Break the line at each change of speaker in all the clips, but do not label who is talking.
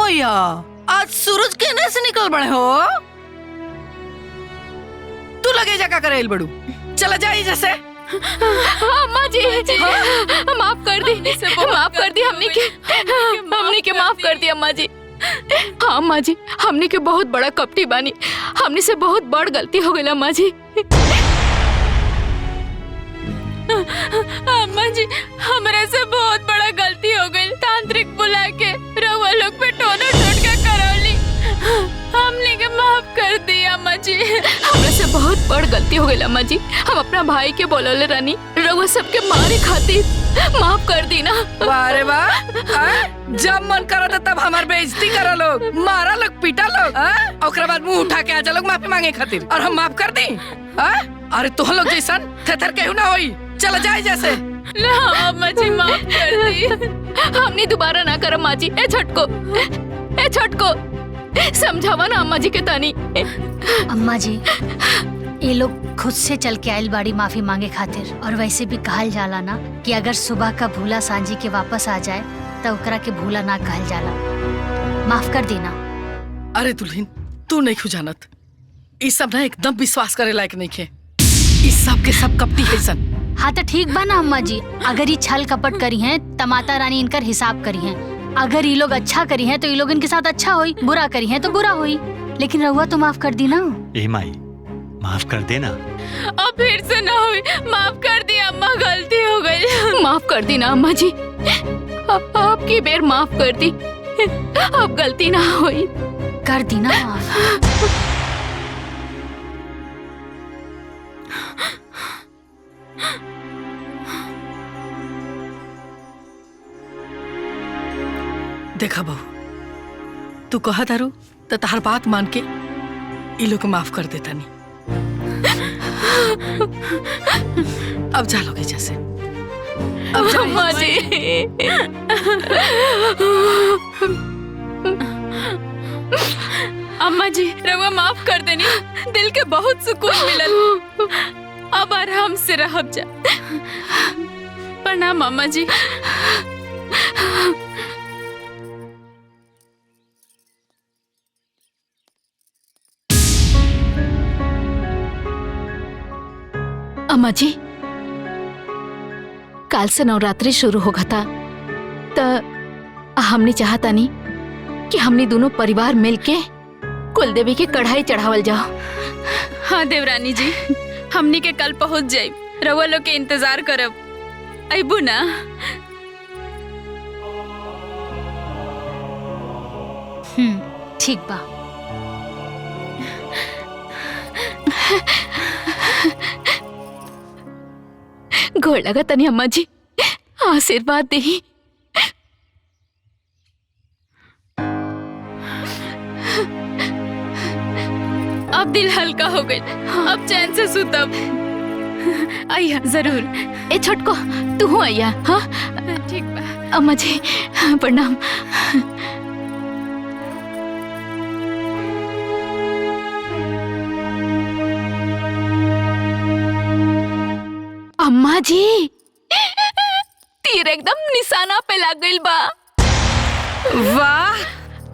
मैया, आज सूरज केने से निकल बड़े हो? तू लगे जगह करेल बड़ू, चला जाई जैसे।
अम्मा जी, माफ कर दी, माफ कर दी, हमने के माफ कर दी अम्मा जी। हाँ अम्मा जी, हमने के बहुत बड़ा कपटी बानी, हमने से बहुत बड़ गलती हो गई अम्मा जी। अम्मा जी, हमारे से बहुत बड़ा गलती हो गई। तांत्रिक बुला के रउआ लोग पे टोना टोटका करौली, हमने के माफ कर दी अम्मा जी। हमारे से बहुत बड़ गलती हो गई अम्मा जी। हम अपना भाई के बोलौले रानी, रउआ सबके मारे खातिर माफ कर दी ना।
वाह रे वाह, जब मन करो तब हमार बेइज्जती करो लोग, मारा लोग, पीटा लोग, और बाद मुंह उठा के आजा लोग माफी मांगे खातिर, और हम माफ कर दी। अरे तुम लोग जैसन थेथर केहू ना होई, चला जाए जैसे।
ना अम्मा जी, माफ कर दी, हमने दोबारा ना कर अम्मा जी। ए छटको समझावा ना अम्मा जी के तानी।
अम्मा जी, ये लोग खुद से चल के आयल बाड़ी माफी मांगे खातिर, और वैसे भी कहल जाला ना कि अगर सुबह का भूला सांझी के वापस आ जाए तो ओकरा के भूला ना कहल जाला। माफ कर देना।
अरे दुल्हन, तू नहीं खुजानत, इस सब ना एकदम विश्वास करे लायक नहीं खे, इस सब के सब कपटी है सन।
हाँ तो ठीक बा ना अम्मा जी, अगर ये छल कपट करी हैं तो माता रानी इनकर हिसाब करी हैं। अगर ये लोग अच्छा करी हैं तो ये लोग इनके साथ अच्छा होई, बुरा करी हैं तो बुरा होई। लेकिन रहुआ तो माफ कर दी ना।
ए माई, माफ कर देना।
अब फिर से ना हुई, माफ कर दी अम्मा, गलती हो गई। माफ कर दी ना अम्मा जी, आपकी बेर माफ कर दी, अब गलती ना हुई।
कर दी ना माफ।
देखा बहू, तू कहा तारू तो तहार बात मान के ये लोग माफ कर देता नहीं। अब जा लोगे जैसे। अब जा
अम्मा जी। अम्मा जी, रउआ माफ कर देनी, दिल के बहुत सुकून मिलल। अब आराम से रहब जा। प्रणाम अम्मा जी। अम्मा जी, काल से नवरात्रि शुरू होगा था, तो हमने चाहता नहीं कि हमने दोनों परिवार मिलके कुल देवी के कढ़ाई चढ़ावल जाओ। हाँ देवरानी जी, हमनी के कल पहुंच जाए, रउआ लोग के इंतजार करब, अइबू ना।
ठीक बा।
गोड़ लगा तनी अम्मा जी, आशीर्वाद दे। अब दिल हल्का हो गई, अब चैन से सुतब। आइया जरूर। ए छोटको, तू हो आइया। हाँ ठीक बा अम्मा जी, प्रणाम। अम्मा जी, तीर एकदम निशाना पे लग गइल बा।
वाह।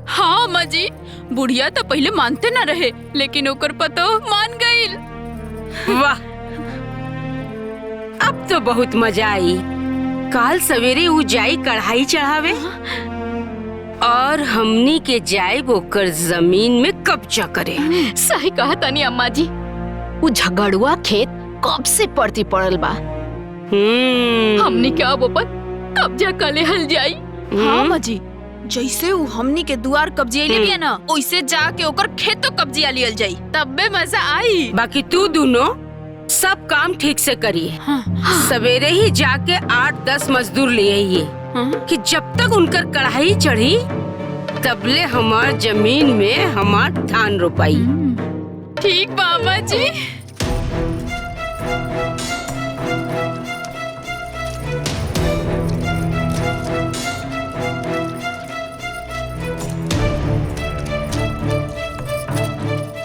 हाँ अम्मा जी, बुढ़िया तो पहले मानते ना रहे, लेकिन ओकर पतो मान गइल।
वाह, अब तो बहुत मजा आई। काल सवेरे उ जाई कढ़ाई चढ़ावे, और हमनी के जाए ओकर जमीन में कब्जा करे।
सही कहा तनी अम्मा जी, वो झगड़ुआ खेत कब से पड़ती पड़ल बा। हमनी क्या वो पर कब्जा कले हल जाई।
हाँ अम्मा जी, जैसे वो हमनी के दुआर कब्जे ले बिया ना, ओइसे जाके ओकर खेतो कब्जिया लियल जाई,
तब्बे मजा आई।
बाकी तू दोनों सब काम ठीक से करिए। सवेरे ही जाके 8-10 मजदूर ले आइए, कि जब तक उनकर कढ़ाई चढ़ी तबले हमार जमीन में हमार धान रोपाई।
ठीक बाबा जी।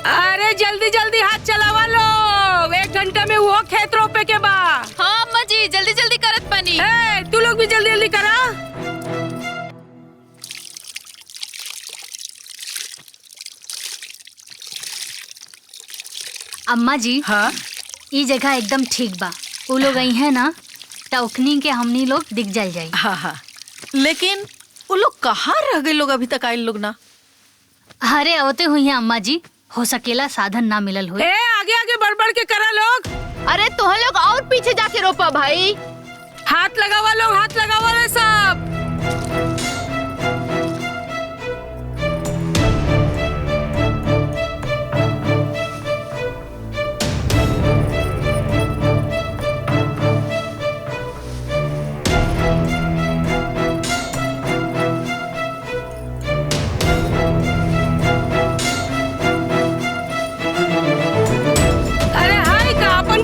अरे जल्दी जल्दी हाथ चलावा लोग, 1 घंटा में वो खेत रोपे के बा।
हाँ अम्मा जी, जल्दी जल्दी करत पानी।
तू लोग भी जल्दी जल्दी करा।
अम्मा जी
हाँ
ये जगह एकदम ठीक बा। वो लोग आई है ना टौकनी के हमनी लोग दिख जल जाई।
हाँ हाँ, लेकिन वो लोग कहाँ रह गए लोग अभी तक आए लोग ना?
अरे होते हुई है अम्मा जी, हो सकेला साधन ना मिलल हो।
ए आगे आगे बढ़ बढ़ के करा लोग।
अरे तुम लोग और पीछे जाके रोपा भाई।
हाथ लगावा लोग, हाथ लगावा रे सब।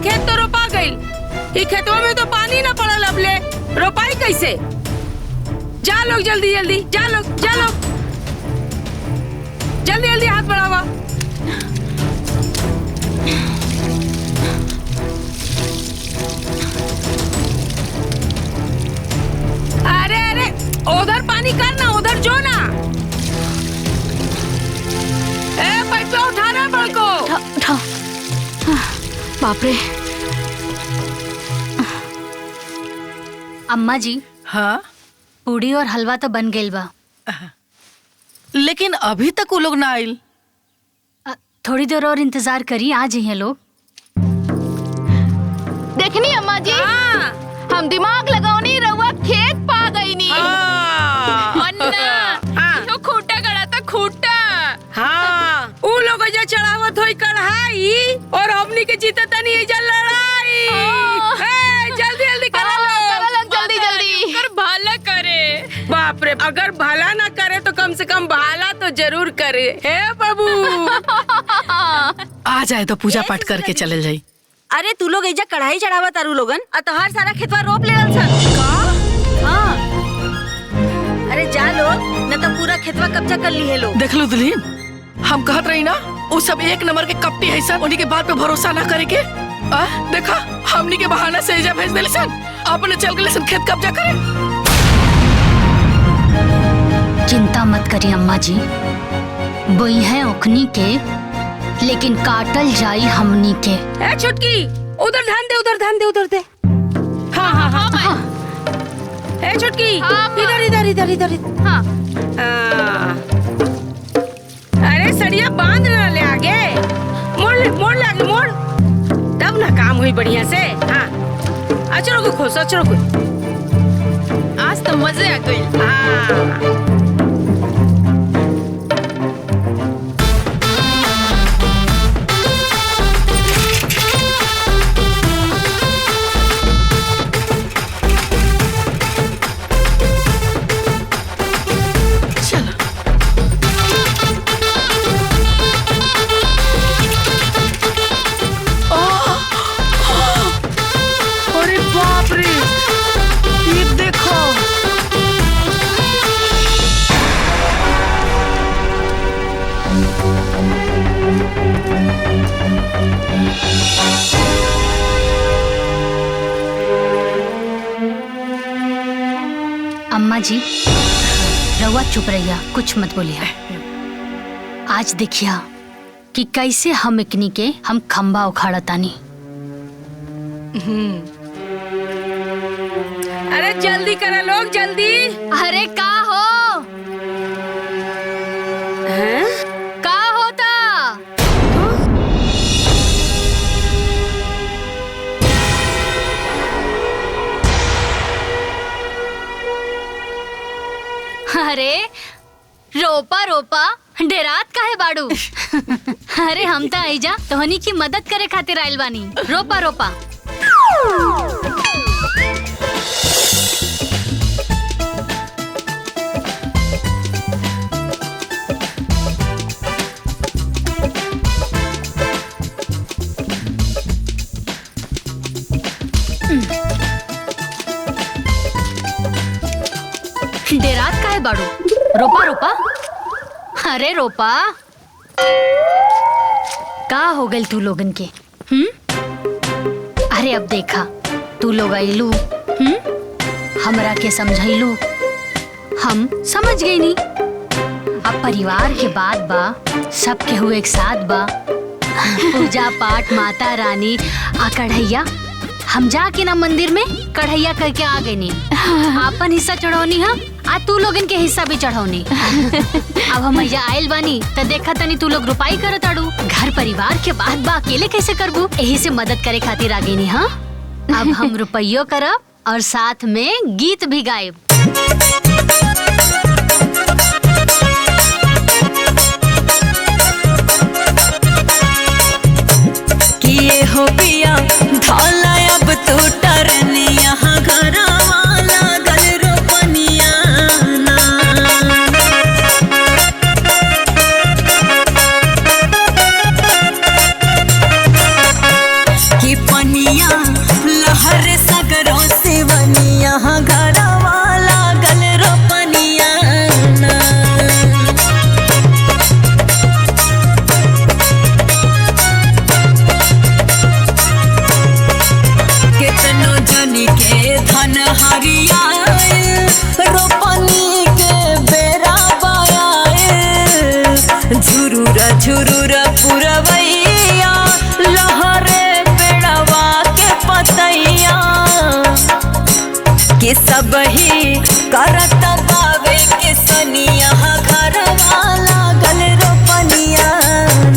खेत तो रोपा गई, खेतवा में तो पानी ना पड़ल, अब ले रोपाई कैसे? जा लोग जल्दी जल्दी, जा लोग जा लोग, जल्दी जल्दी हाथ बढ़ावा। अरे अरे उधर पानी करना, उधर जो ना। ए पाइप उठा रहा बड़को।
बाप रे। अम्मा जी
हाँ
पूड़ी और हलवा तो बन गइल बा,
लेकिन अभी तक वो लोग ना आइल।
थोड़ी देर और इंतजार करी, आ जाइए लोग।
देखनी अम्मा जी, हम दिमाग लगाओनी रउआ खेत पा गई नी।
अन्ना खूटा गड़ा था खूटा।
हाँ उ लोग जो चढ़ावत होई कढ़ाई और हमनी के जीते तनी एजा लड़ाई। जल्दी जल्दी करो लोग,
जल्दी जल्दी
कर भाला करे।
बाप रे, अगर भला ना करे तो कम से कम भाला तो जरूर करे। हे बाबू
आ जाए तो पूजा पाठ करके चले जाई।
अरे तू लोग एजा कढ़ाई चढ़ावा तारू लोगन, तोहार सारा खेतवा रोप लेवल सन। हाँ अरे जा लोग, न तो पूरा खेतवा कब्जा कर ली है लोग।
देख लो दुल्हीन, हम कहत रही ना वो सब एक नंबर के कपटी है सन, उन्हीं के बात पे भरोसा ना करे के। देखा हमनी के बहाना से एजा भेज देली सन, अपने चल गए सन खेत कब्जा करे।
चिंता मत करिए अम्मा जी, बोई है ओखनी के, लेकिन काटल जाई हमनी के।
ए छुटकी, उधर ध्यान दे, उधर ध्यान दे, उधर दे। हाँ हाँ हाँ, हाँ। ए छुटकी, इधर इधर इधर इधर। हाँ अरे सड़िया बांध ना ले आगे, मोड़ ले, मोड़ ले आगे, मोड़, तब ना काम हुई बढ़िया से। हाँ अचरो को खोस, अचरो को।
आज तो मजे आ गई।
हाँ
अम्मा जी रवा चुप रहिया, कुछ मत बोलिया। आज देखिया कि कैसे हम इकनी के हम खंबा उखाड़ा तानी।
अरे जल्दी करा लोग, जल्दी।
अरे का हो? का होता? अरे रोपा रोपा डेरात काहे बाड़ू? अरे हम तो आइजा तोहनी की मदद करे खातिर आइल बानी। रोपा रोपा। डेरात काहे बाड़ू? रोपा रोपा। अरे रोपा। का हो गई तू लोगन के? अरे अब देखा तू लोग आइलू, हमरा के समझाइलू, हम समझ गई नी। अब परिवार के बात बा, सब के हुए एक साथ बा, पूजा पाठ माता रानी आ कढ़ैया हम जाके ना मंदिर में कढ़ैया करके आ गए नी। आपन हिस्सा चढ़ौनी हम आ तू लोग इनके हिस्सा भी चढ़ौनी। अब हम मैया आयल बानी तो देखा तनी तू लोग रुपाई करत आड़ू। घर परिवार के बात बा अकेले कैसे करबू, यही से मदद करे खातिर आ गई नी। हाँ अब हम रुपयो करब और साथ में गीत भी गायब।
किए हो पिया ढोला अब तू टरनिया घरवा लागल रोपनिया ना। कि पनिया लहर सगरो सेवनिया घरवा लागल रोपनिया ना। कितनो जनी के धन हरियाए रोपनी के बेरा बायाए। झुरुरा झुरुरा पुरवैया लहरे पेड़वा के पतैया। के सब ही करत बावे के सनिया घरवा लागल रोपनिया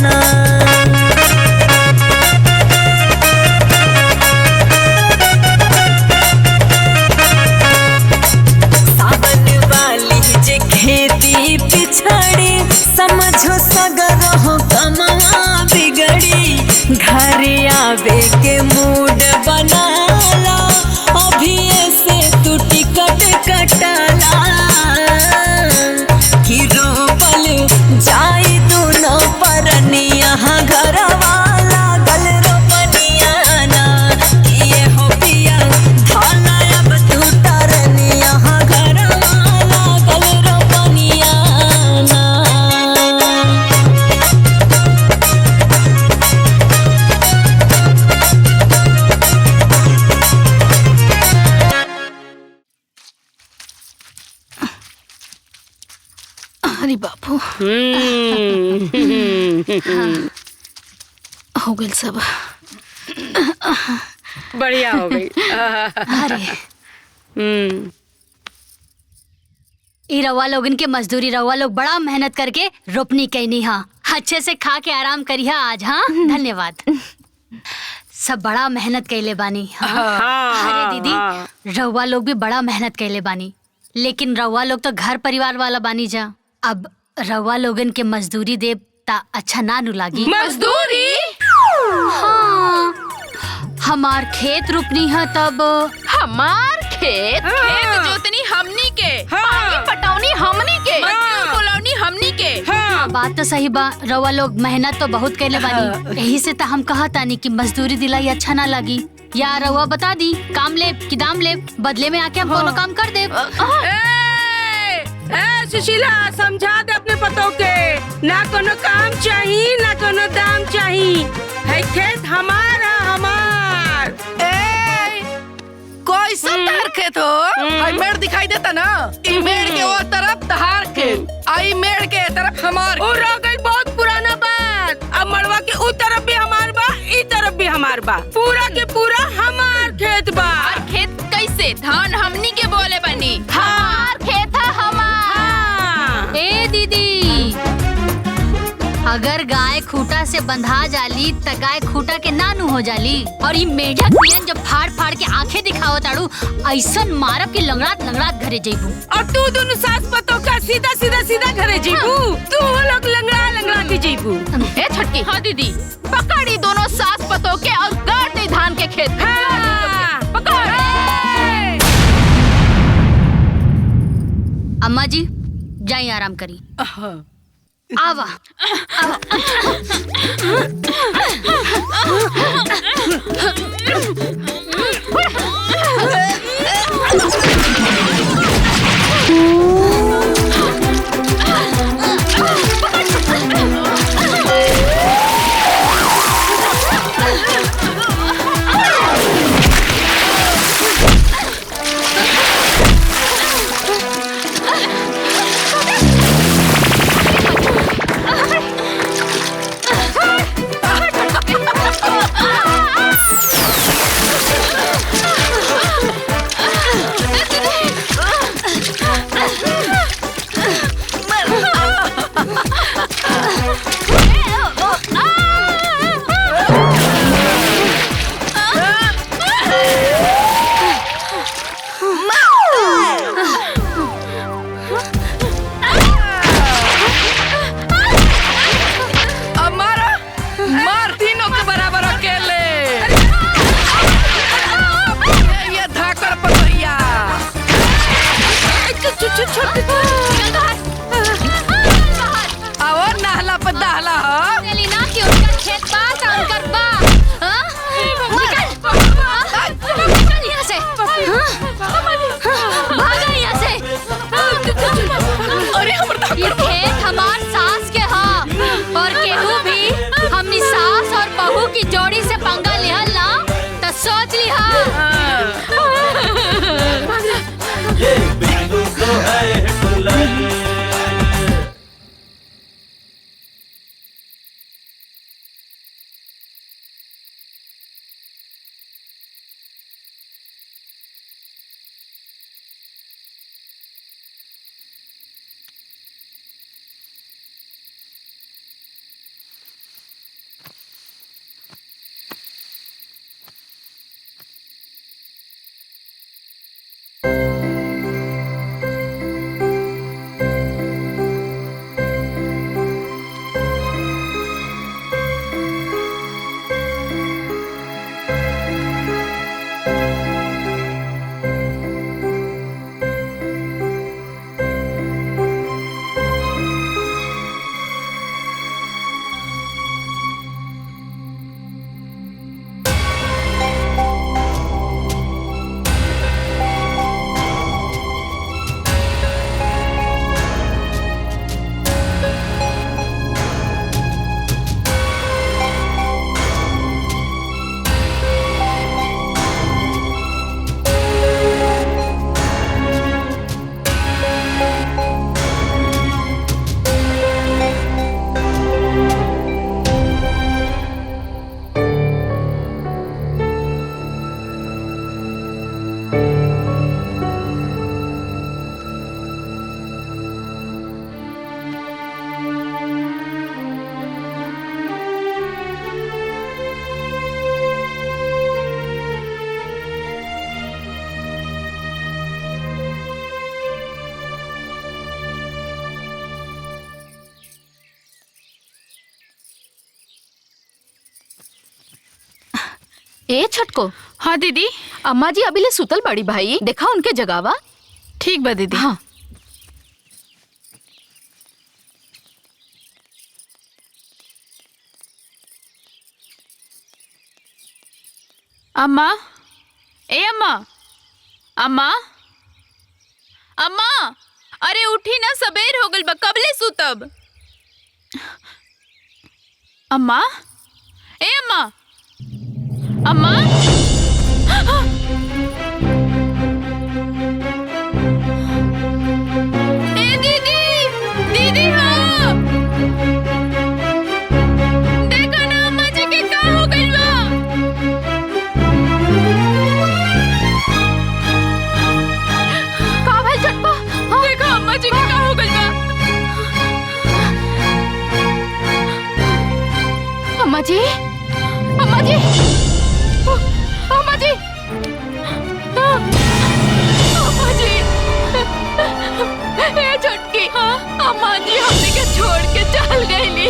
ना। जे खेती पिछड़ी समझो सगरो कमवा बिगड़ी। घर आवे के मूड बनाला अभी से तू टिकट कटाला। कि रोपल जाई दोनों परनिया घरवा लागल रोपनिया ना। किए हो पिया ढोला अब तू टरनिया घरवा लागल रोपनिया ना।
अरे बापू हो गइल सब।
बढ़िया हो गई।
अरे ई रवा लोगन के मजदूरी, रवा लोग बड़ा मेहनत करके रोपनी कैनी। हाँ अच्छे से खा के आराम करिहा आज। हाँ धन्यवाद। सब बड़ा मेहनत कैले बानी। हाँ अरे दीदी रवा लोग भी बड़ा मेहनत कैले बानी, लेकिन रवा लोग तो घर परिवार वाला बानी जा। अब रवा लोगन के मजदूरी देव ता अच्छा ना नु लागी।
मजदूरी?
हाँ हमार खेत रोपनी है तब।
हमार खेत खेत जोतनी हमनी के, पानी पटौनी हमनी के, मजदूर बुलौनी हमनी के।
बात तो सही बा, रवा लोग मेहनत तो बहुत कैले बानी। यही से तो हम कहा तानी कि मजदूरी दिलाई अच्छा ना लगी। या रवा बता दी काम ले कि दाम ले, बदले में आके हम कोनो काम कर दे।
सुशीला समझा दे अपने पतों के, ना कोनो काम चाहिए ना कोनो दाम चाहिए। है खेत हमारा हमार।
कोई सब तार खेत हो। आई मेड़ दिखाई देता ना, ई मेड़ के वो तरफ तहार खेत, आई मेड़ के तरफ हमार।
और रह गई बहुत पुराना बात। अब मड़वा के उ तरफ भी हमार बा, ई तरफ भी हमार बा, पूरा के पूरा हमार खेत बा।
और खेत कैसे? धान हमनी के बोले बनी।
हाँ।
हमार खेत है हमार।
ए दीदी अगर गाय खूटा से बंधा जाली त गाय खूटा के नानू हो जाली। और ये मेढक पियन जब फाड़ फाड़ के आंखें दिखाओ ताड़ू ऐसन मारब के लंगड़ात लंगड़ात घरे जइबू।
और तू दोनों सास पतों का सीधा सीधा सीधा घरे जीबू। तू लोग लंगड़ा लंगड़ा के जीबू।
ए छटकी। हाँ दीदी पकड़ी दोनों सास पतों के और गाड़ दे धान के खेत।
हाँ।
पकड़।
अम्मा जी जाइए आराम करी। आवा
ए छटको। हाँ दीदी। अम्मा जी अभी ले सुतल बड़ी भाई, देखा उनके जगावा। ठीक बा दीदी। हाँ अम्मा, ए अम्मा, अम्मा, अम्मा, अरे उठी ना, सबेर हो गल बा, कबले सुतब। अम्मा, ए अम्मा, अम्मा, ए दीदी, दीदी हाँ, देखो ना अम्मा जी के का हो गइल बा। का भइल चटपा? देखो अम्मा जी के का हो गइल बा। अम्मा जी, अम्मा जी, अम्मा जी, अम्मा जी, ए छटकी, अम्मा जी हमने के छोड़ के चल गईली।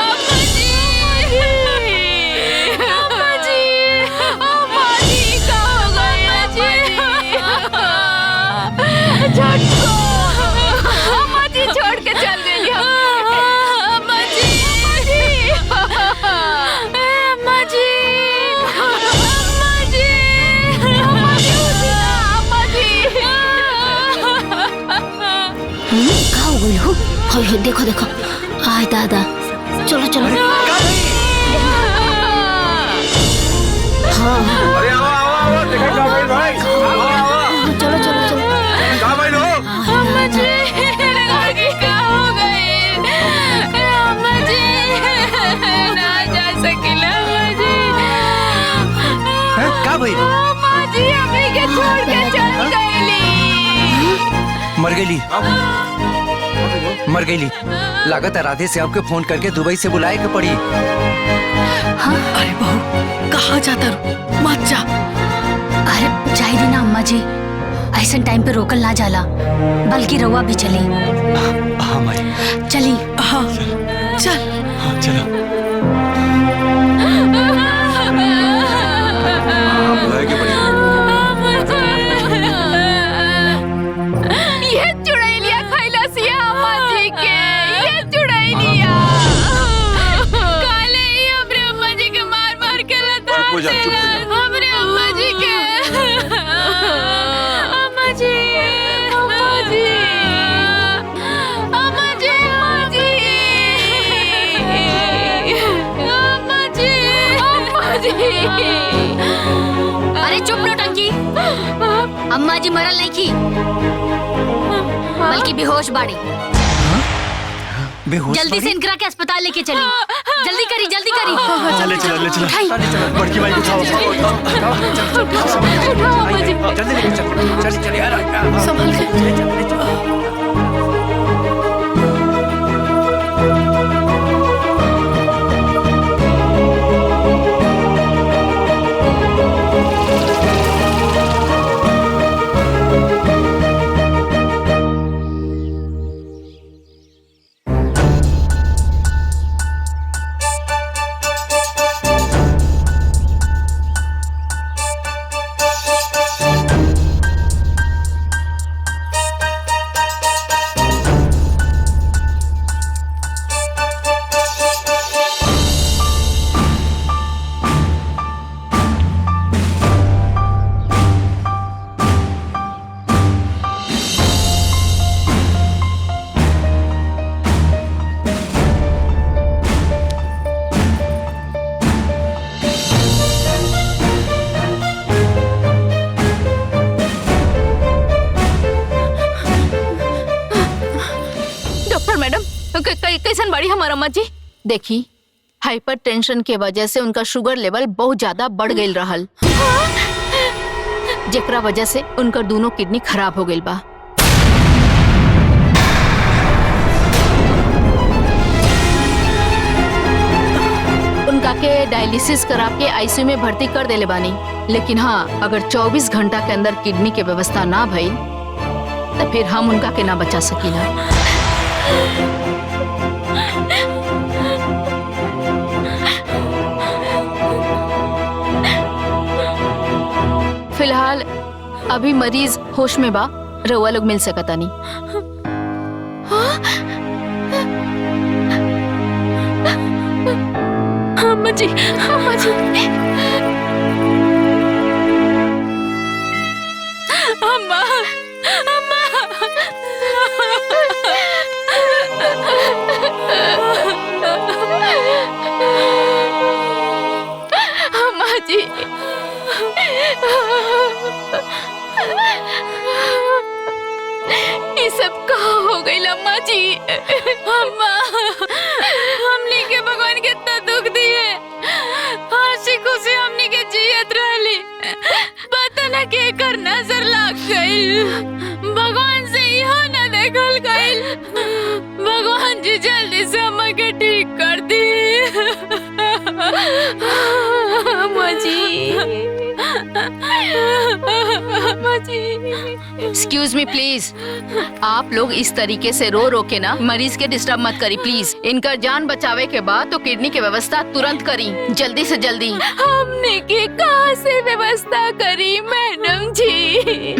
अम्मा जी, अम्मा जी, अम्मा जी का हो गया जी? छटको, अम्मा जी छोड़ के चल गई अम्मा जी, अम्मा जी, अम्मा जी, अम्मा जी, अम्मा जी।
का हो गई हो? हाय देखो देखो, आय दादा, चलो चलो। हाँ
अरे आओ आओ आओ, देखो का भाई भाई,
चलो चलो चलो।
का भाई लो।
अम्मा जी, लड़की क्या हो गई? अम्मा जी, ना जा सकिला अम्मा जी।
का भाई?
अम्मा जी हमें के छोड़ के चल गईली।
मर गईली। लागत है राधे से आपके फोन करके दुबई से बुलाए के पड़ी।
अरे बहू कहाँ जाता रू, मत जा।
अरे जाई दी ना अम्मा जी, ऐसा टाइम पे रोकल ना जाला, बल्कि रउआ भी चली।
हाँ माई
चली।
हाँ चल।
हाँ चलो।
बुलाए के पड़ी।
ये चुड़ैलिया खैलसिया अम्मा जी के, ये चुड़ैलिया काले ही हमरे अम्मा जी के मार मार के लता
चुप हो जा, चुप हो जा।
हमरे अम्मा जी के। अम्मा जी, अम्मा जी, अम्मा जी, अम्मा जी, अम्मा जी।
अरे चुप नौटंकी, अम्मा जी मरल नहीं की, बल्कि बेहोश बाड़ी।
बेहोश
जल्दी से इनकरा के अस्पताल लेके चली। जल्दी करी, जल्दी करी।
चले चलो चलो
उठाई।
बड़की भाई उठाओ।
जल्दी लेके चल, चल चल यार।
संभल के।
कैसन बड़ी हमार अम्मा जी? देखी, हाइपर टेंशन के वजह से उनका शुगर लेवल बहुत ज्यादा बढ़ गई रहल, जेकरा वजह से उनका दोनों किडनी खराब हो गई बा। उनका के डायलिसिस करा के आईसीयू में भर्ती कर देले बानी, लेकिन हाँ, अगर 24 घंटा के अंदर किडनी के व्यवस्था ना भई तो फिर हम उनका के ना बचा सकीला। फिलहाल अभी मरीज होश में बा, रउआ लोग मिल सकता नहीं। अम्मा जी, अम्मा जी, अम्मा, अम्मा, अम्मा जी, ये सब कहाँ हो गई अम्मा जी? अम्मा, हमने के भगवान कितना दुख दिए, हंसी खुशी हमने के जियत रहली, पता न के कर नजर लग गई, भगवान से यहाँ न देखल गई। भगवान जी जल्दी से अम्मा के ठीक कर दी। अम्मा जी, अम्मा जी।
एक्सक्यूज मी प्लीज, आप लोग इस तरीके से रो रो के ना मरीज के डिस्टर्ब मत करी प्लीज। इनका जान बचावे के बाद तो किडनी की व्यवस्था तुरंत करी, जल्दी से जल्दी।
हमने के कहाँ से व्यवस्था करी मैडम जी?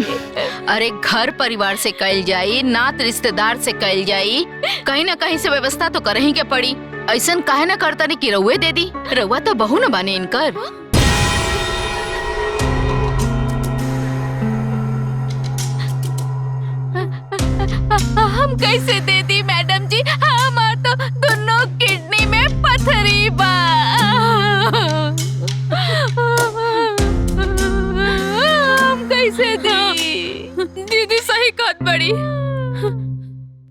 अरे घर परिवार से कल जाई, नात रिश्तेदार से कल जाई, कहीं ना कहीं से व्यवस्था तो कर ही के पड़ी। ऐसा काहे ना करता नहीं कि रउए दे दी, रउआ तो बहू न बाने इनकर।
हम कैसे दे दी मैडम जी? हमार तो दोनों किडनी में पथरी बा। हम कैसे दी? दीदी सही कहत बड़ी।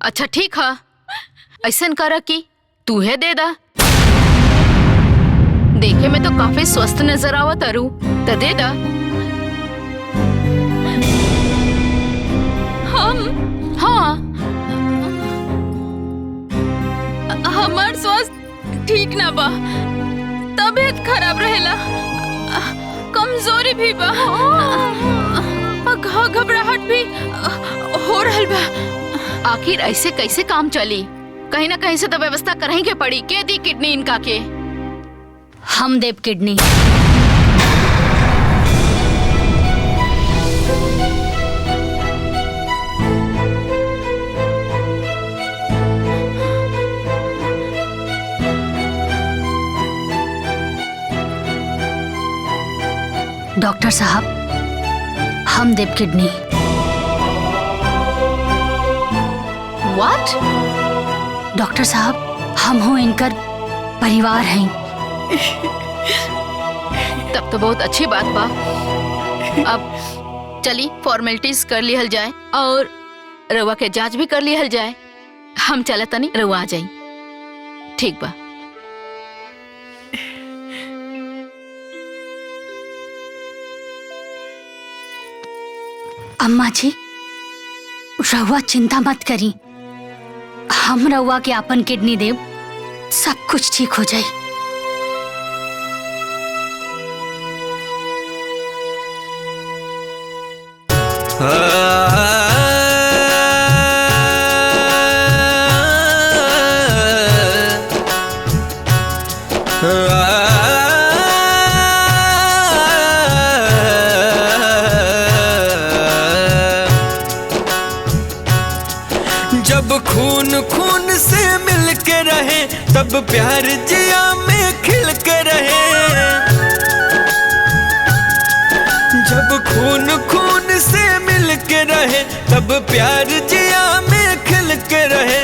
अच्छा ठीक है, ऐसा करा कि तू है दे दा। देखे में तो काफी स्वस्थ नजर आवत अरु, तो दे दा।
हाँ, हमार स्वास्थ्य ठीक ना बा, तबीयत खराब रहेला, कमजोरी भी बा, घबराहट भी हो रहल बा।
आखिर ऐसे कैसे काम चली? कहीं ना कहीं से तो व्यवस्था करही के पड़ी। के दी किडनी इनका के?
हम देव किडनी। डॉक्टर साहब, हम देव किडनी।
व्हाट?
डॉक्टर साहब, हम हो इनकर परिवार हैं।
तब तो बहुत अच्छी बात बा। अब चली फॉर्मेलिटीज कर लिहल जाए और रउआ के जांच भी कर लिहल जाए। हम चला तनी, रउआ आ जाई। ठीक बा।
अम्मा जी, रउआ चिंता मत करी, हम रउआ के अपन किडनी देव, सब कुछ ठीक हो जाए।
जब खून खून से मिल के रहे, तब प्यार जिया में खिल के रहे। जब खून खून से मिल के रहे, तब प्यार जिया में खिल के रहे।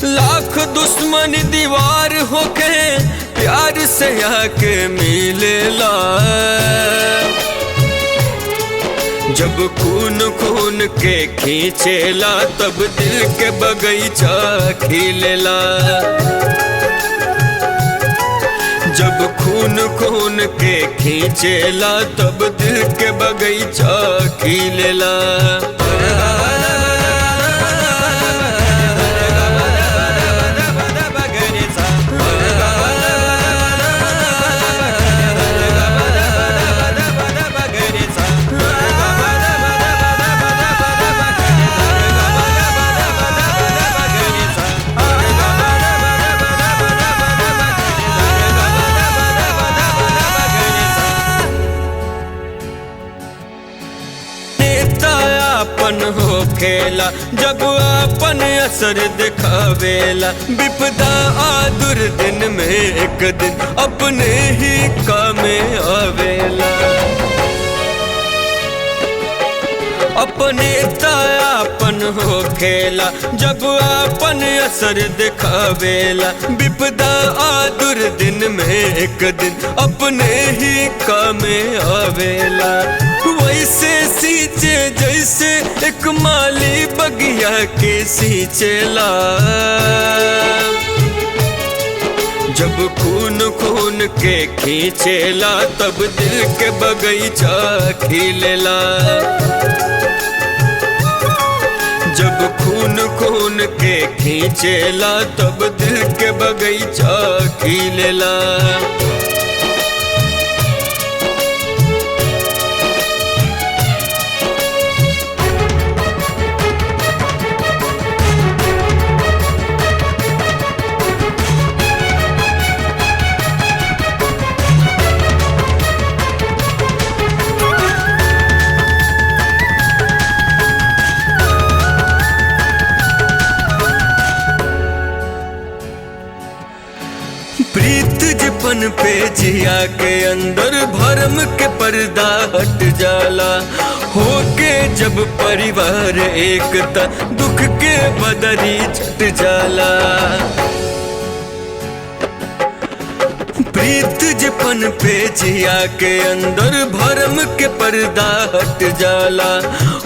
लाख दुश्मन दीवार होके प्यार से आके मिलेला। जब खून खून के खींचेला, तब दिल के बगीचा खिलेला। जब खून खून के खींचेला, तब दिल के बगीचा खिलेला। खेला जब अपन असर दिखावेला। विपदा आ दुर्दिन में एक दिन अपने ही कामे आवेला। अपने तायापन हो खेला जब अपन असर दिखावेला। विपदा आ दुर्दिन में एक दिन अपने ही कामे आवेला। वैसे सींचे जैसे एक माली बगिया के सींचेला। जब खून खून के खींचेला तब दिल के बगीचा खिलेला। जब खून खून के खींचेला तब दिल के बगीचा खिलेला। प्रीत जपन पे जिया के अंदर भरम के पर्दा हट जाला। होके जब परिवार एकता दुख के बदरी छट जाला। प्रीत जपन पे जिया के अंदर भरम के पर्दा हट जाला।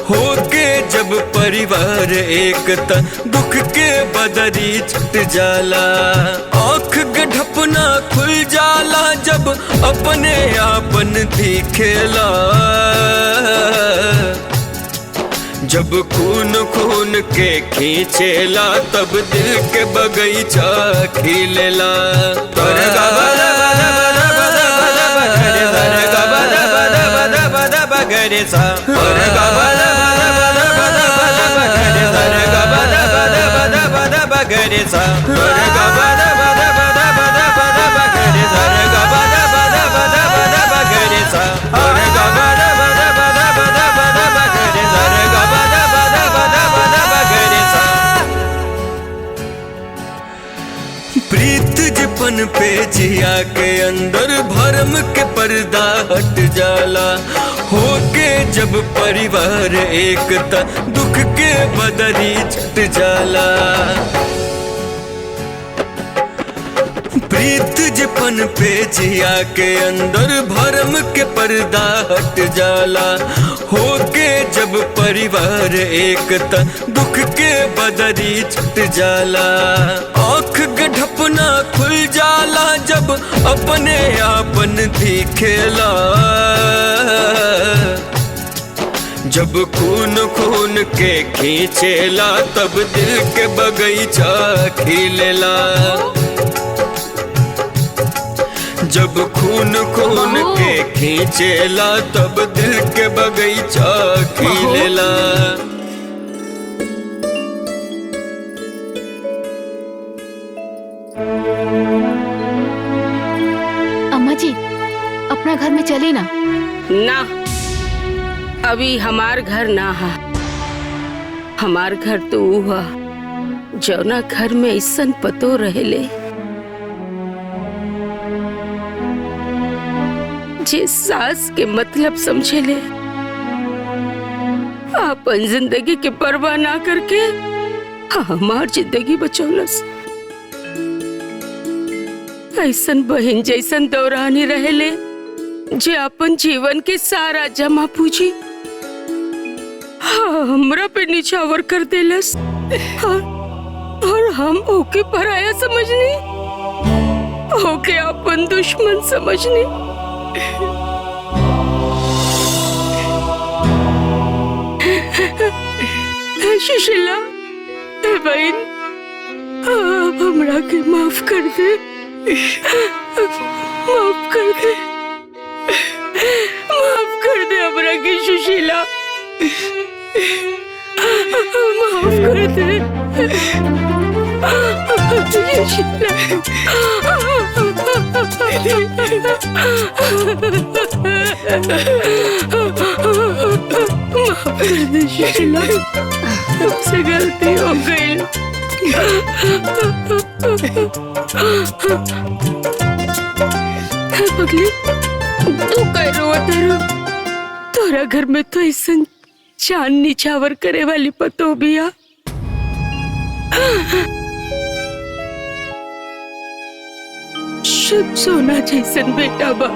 होके जब परिवार एकता दुख के बदरी छट जाला। आँख गढ़पना खुल जाला जब अपने आपन दिखेला। जब खून खून के खींचेला तब दिल के बगीचा खिलेला। प्रीत जपन पे जिया के अंदर भरम के पर्दा हट जाला। होके जब परिवार एकता दुख के बदरी छट जाला। प्रीत जपन पे जिया के अंदर भरम के पर्दा हट जाला। होके जब परिवार एकता दुख के बदरी छट जाला। आँख गढ़पना खुल जाला जब अपने आपन दिखेला। जब खून खून के खींचेला तब दिल के बगीचा खिलेला। जब खून खून के खींचेला तब दिल के बगीचा खिलेला।
अम्मा जी अपना घर में चली ना।
ना, अभी हमार घर ना है। हमार घर तो हुआ जौना घर में ऐसन पतो रहेले जे सास के मतलब समझेले। अपन जिंदगी के परवाह ना करके हमार जिंदगी बचौलस। ऐसन बहन जैसन दौरानी रहेले जे अपन जीवन के सारा जमा पूंजी हमरा पे निछावर कर देलस। और हम ओके पराया समझनी, ओके अपन दुश्मन समझनी। सुशीला बहन, आप हमरा के माफ कर दे, माफ कर दे, माफ कर दे हमरा के सुशीला, माफ कर दे सुशीला, माफ कर दे सुशीला। हमसे गलती हो गई। पगली तू कह रो तेरा तोरा घर में तो ऐसा चांद निछावर करे वाली पतो बिया। शुभ सोना जैसन बेटा बा।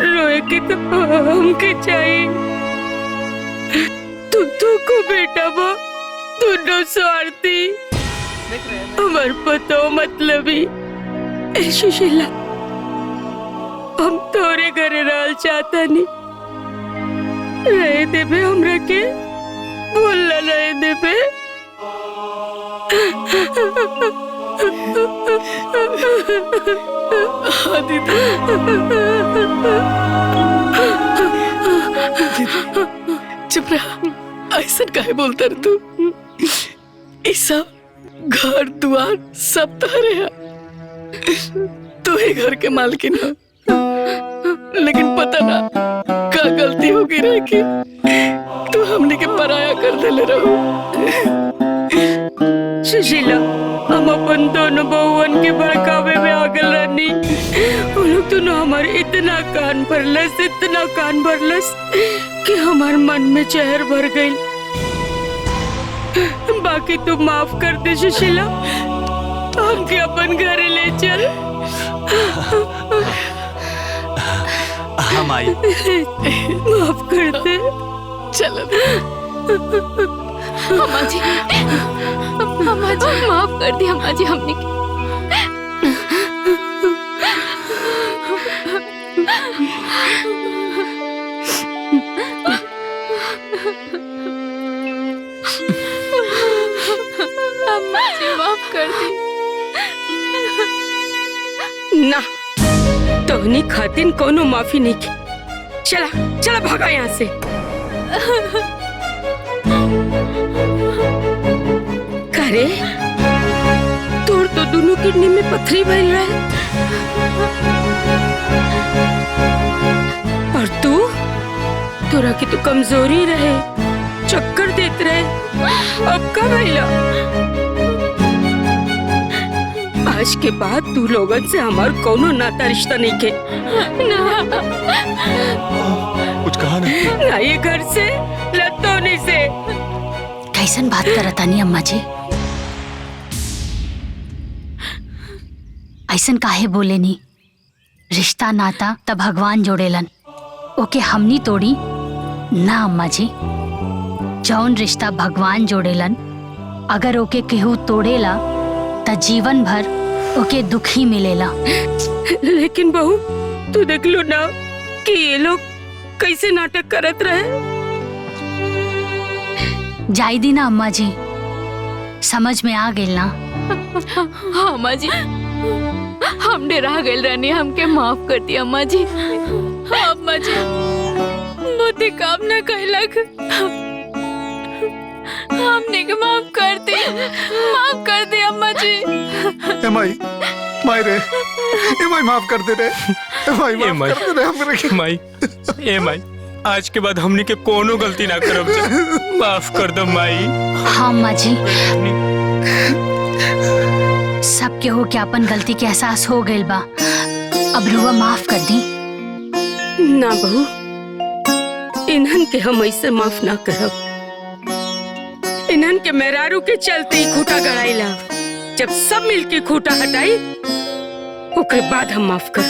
रोए के तो हमके चाहिए। तू को बेटा बा दोनों स्वार्थी हमार पतो मतलबी। ए सुशीला हम तोरे घरे रहल चाहता नहीं रहे देबे हमरा के बोल रहे देबे।
चुप रहा, ऐसा काहे बोलता रे तू? ये सब घर दुआर सब तारे है, तू ही घर के मालकिन है। लेकिन पता ना का गलती होगी रे कि तू हमने के पराया कर देले रहो।
सुशीला हम अपन दोनों बहुवन के भड़कावे में आगल रहनी। वो लोग दोनों हमारे इतना कान भरलस कि हमार मन में जहर भर गई। बाकी तू माफ कर दे सुशीला, हमके अपन घर ले चल।
हम आई।
माफ कर दे।
चलो
अम्मा जी माफ कर दी अम्मा जी हमने की। अम्मा जी माफ कर दी।
ना तोहनी खातिन कोनो माफी नहीं की। चला भागा यहाँ से। करे तोर तो दोनों किडनी में पथरी भइल रहे और तोरा की तो कमजोरी रहे, चक्कर देते रहे। अब का भइला? आज के बाद तू लोगन से हमार कोनो नाता रिश्ता नहीं के।
कुछ कहा ना
ये घर से लतौनी से।
कैसन बात करता नहीं अम्मा जी? ऐसन काहे बोले नी? रिश्ता नाता तब भगवान जोड़ेलन, ओके हमनी तोड़ी ना अम्मा जी। जौन रिश्ता भगवान जोड़ेलन अगर ओके केहू तोड़ेला त जीवन भर ओके दुख ही मिलेला।
लेकिन बहू तू देख लो ना कि ये लोग कैसे नाटक करत रहे।
जाई दी ना अम्मा जी, समझ में आ गेल ना।
हाँ अम्मा जी हम डरा गए रहनी, हमके माफ कर दी अम्मा जी। हाँ अम्मा जी मोती काम न कैलक, हमने के माफ कर दी अम्मा जी।
ए माई रे, ए माई माफ कर दे रे, ए माई माफ कर दे रे हमरे के।
माई आज के बाद हमनी के कोनो गलती ना करब जा, माफ कर दो माई।
हाँ अम्मा जी, सब के हो के अपन गलती के एहसास हो गइल बा, अब रुआ माफ कर दी।
ना बहू, इन्हन के हम ऐसे माफ ना करब। इन्हन के मेहरारू के चलते ही खूटा गड़ाइला। जब सब मिलके खूटा हटाई ओकरे बाद हम माफ कर।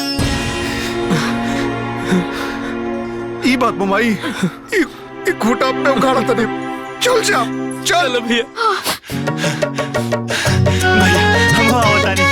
ई बात ममाई, ई खूटा अपने उखाड़ा तने। चल जा, चल
भैया।
भैया हम आवता नहीं।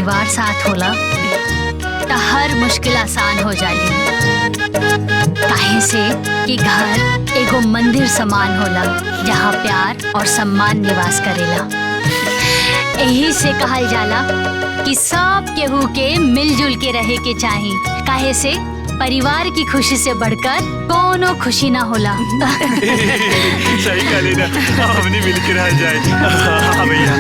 परिवार साथ होला तो हर मुश्किल आसान हो जाली। काहे से कि घर एगो मंदिर समान होला जहाँ प्यार और सम्मान निवास करेला। यही से कहल जाला कि सब केहू के मिलजुल के रहे के चाही। काहे से परिवार की खुशी से बढ़कर कोनो खुशी ना होला।
सही कहली ना, हमने मिलकर रह जाए। हाँ भैया।